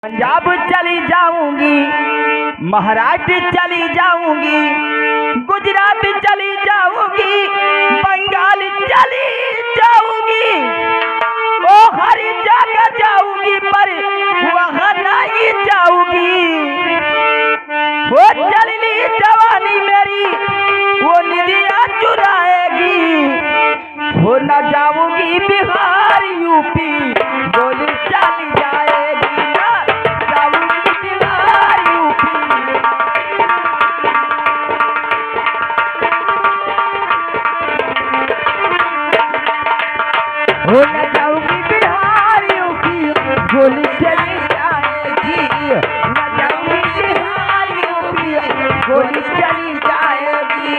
पंजाब चली जाऊंगी, महाराष्ट्र चली जाऊंगी, गुजरात चली जाऊंगी, बंगाल चली जाऊंगी, ओ हर जगह जाऊंगी पर वहां नहीं जाऊंगी। वो चलनी जवानी मेरी वो निदियां चुराएगी। हो न जाऊंगी बिहार यूपी गोली चली जाएगी, ना जाऊंगी बिहार यूपी। हो न जाऊंगी बिहार यूपी गोली चली जाएगी, न जाऊंगी बिहार यूपी गोली चली जाएगी।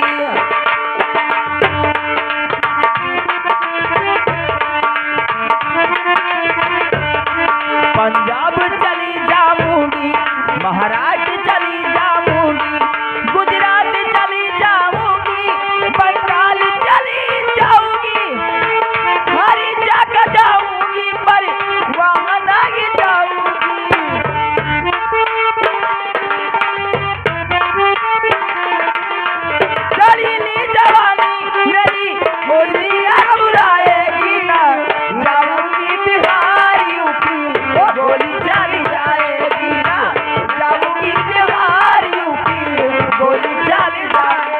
पंजाब चली जाऊंगी, महाराष्ट्र चली जाऊंगी, गुजरात चली जाऊंगी, बंगाल चली जाऊंगी, हर जगह जाऊंगी पर वहां नहीं जाऊंगी। चली जवानी मेरी गोलियां उड़ाएगी, ना जाऊंगी बिहार यूपी गोली चली जाएगी, ना जाऊंगी बिहार यूपी गोली चली जाएगी।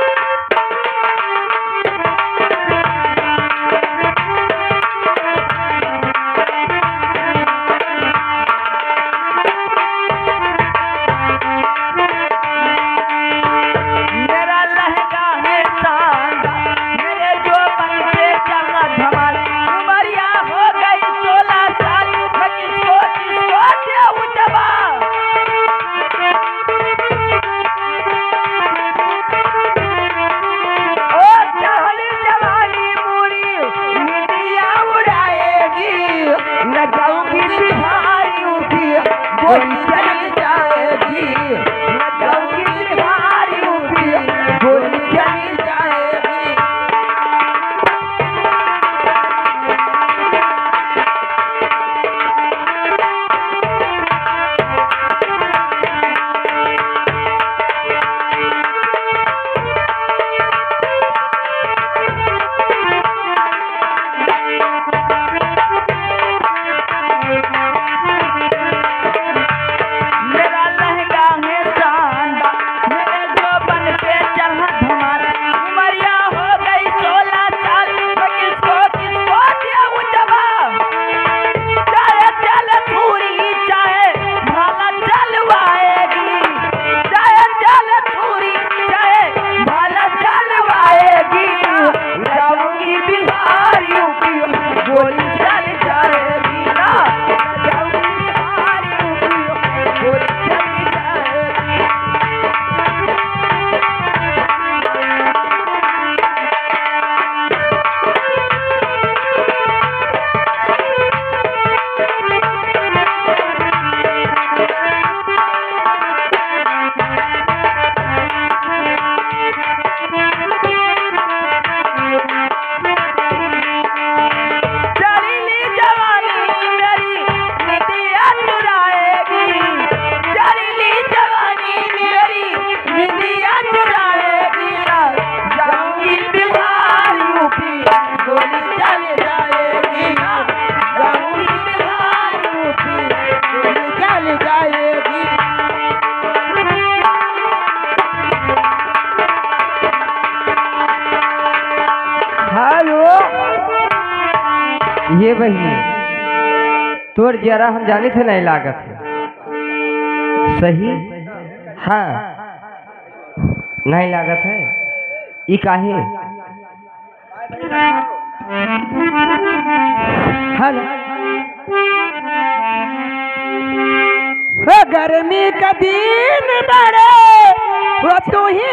गोली चली जाएगी, न जाऊंगी बिहार यूपी गोली चली जाएगी। ये बहिनी तोर जरा हम जाने थे नहीं लागत है सही। हाँ नहीं लागत है ई काहे। गर्मी का दिन बड़े वो तू ही